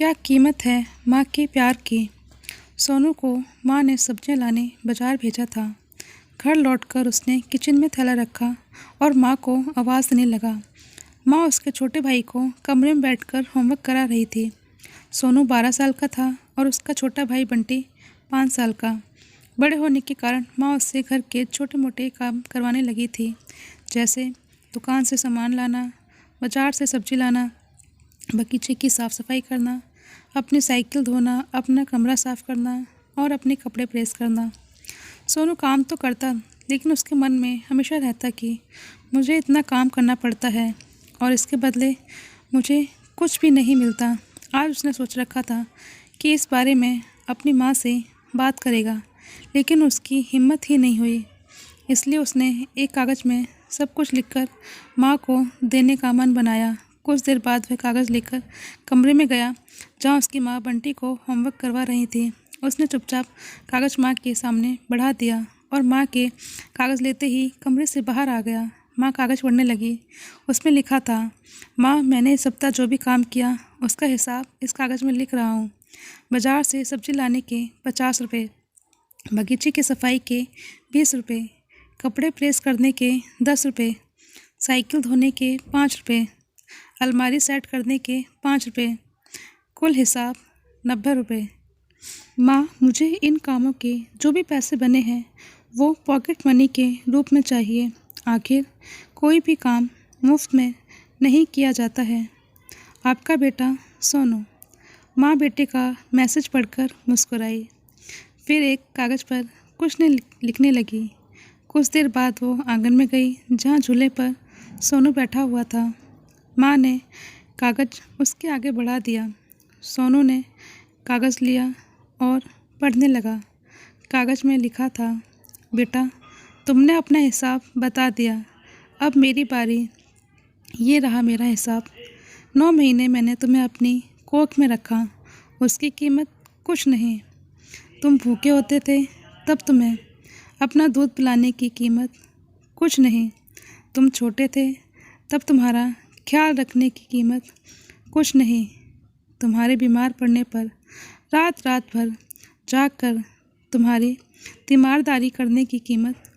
क्या कीमत है माँ के प्यार की। सोनू को माँ ने सब्जियां लाने बाजार भेजा था। घर लौटकर उसने किचन में थैला रखा और माँ को आवाज़ देने लगा। माँ उसके छोटे भाई को कमरे में बैठकर होमवर्क करा रही थी। सोनू 12 साल का था और उसका छोटा भाई बंटी 5 साल का। बड़े होने के कारण माँ उससे घर के छोटे मोटे काम करवाने लगी थी, जैसे दुकान से सामान लाना, बाजार से सब्जी लाना, बगीचे की साफ़ सफाई करना, अपनी साइकिल धोना, अपना कमरा साफ़ करना और अपने कपड़े प्रेस करना। सोनू काम तो करता, लेकिन उसके मन में हमेशा रहता कि मुझे इतना काम करना पड़ता है और इसके बदले मुझे कुछ भी नहीं मिलता। आज उसने सोच रखा था कि इस बारे में अपनी माँ से बात करेगा, लेकिन उसकी हिम्मत ही नहीं हुई। इसलिए उसने एक कागज़ में सब कुछ लिखकर माँ को देने का मन बनाया। कुछ देर बाद वह कागज़ लेकर कमरे में गया जहाँ उसकी माँ बंटी को होमवर्क करवा रही थी। उसने चुपचाप कागज़ माँ के सामने बढ़ा दिया और माँ के कागज़ लेते ही कमरे से बाहर आ गया। माँ कागज़ पढ़ने लगी। उसमें लिखा था, माँ, मैंने इस सप्ताह जो भी काम किया उसका हिसाब इस कागज़ में लिख रहा हूँ। बाज़ार से सब्ज़ी लाने के 50 रुपये, बगीचे की सफाई के 20 रुपये, कपड़े प्रेस करने के 10 रुपये, साइकिल धोने के 5 रुपये, अलमारी सेट करने के 5 रुपये, कुल हिसाब 90 रुपये। माँ, मुझे इन कामों के जो भी पैसे बने हैं वो पॉकेट मनी के रूप में चाहिए। आखिर कोई भी काम मुफ्त में नहीं किया जाता है। आपका बेटा सोनू। माँ बेटे का मैसेज पढ़कर मुस्कुराई, फिर एक कागज़ पर कुछ ने लिखने लगी। कुछ देर बाद वो आंगन में गई जहाँ झूले पर सोनू बैठा हुआ था। माँ ने कागज़ उसके आगे बढ़ा दिया। सोनू ने कागज़ लिया और पढ़ने लगा। कागज़ में लिखा था, बेटा, तुमने अपना हिसाब बता दिया, अब मेरी बारी। ये रहा मेरा हिसाब। 9 महीने मैंने तुम्हें अपनी कोख में रखा, उसकी कीमत कुछ नहीं। तुम भूखे होते थे तब तुम्हें अपना दूध पिलाने की कीमत कुछ नहीं। तुम छोटे थे तब तुम्हारा ख्याल रखने की कीमत कुछ नहीं। तुम्हारे बीमार पड़ने पर रात रात भर जाग कर तुम्हारी तीमारदारी करने की कीमत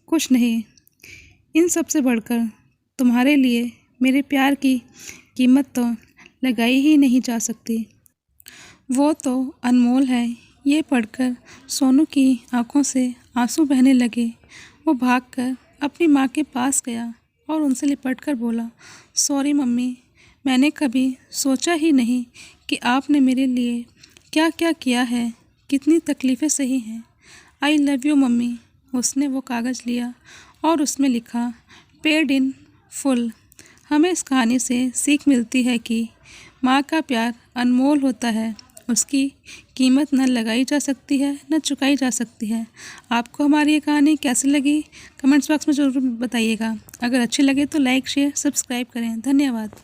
कुछ नहीं। इन सब से बढ़कर तुम्हारे लिए मेरे प्यार की कीमत तो लगाई ही नहीं जा सकती। वो तो अनमोल है। ये पढ़कर सोनू की आंखों से आंसू बहने लगे। वो भागकर अपनी माँ के पास गया और उनसे लिपट कर बोला, सॉरी मम्मी, मैंने कभी सोचा ही नहीं कि आपने मेरे लिए क्या क्या किया है, कितनी तकलीफ़ें सही हैं। I love you mummy. उसने वो कागज़ लिया और उसमें लिखा, पेड इन फुल। हमें इस कहानी से सीख मिलती है कि माँ का प्यार अनमोल होता है। उसकी कीमत न लगाई जा सकती है न चुकाई जा सकती है। आपको हमारी ये कहानी कैसी लगी कमेंट्स बॉक्स में ज़रूर बताइएगा। अगर अच्छी लगे तो लाइक शेयर सब्सक्राइब करें। धन्यवाद।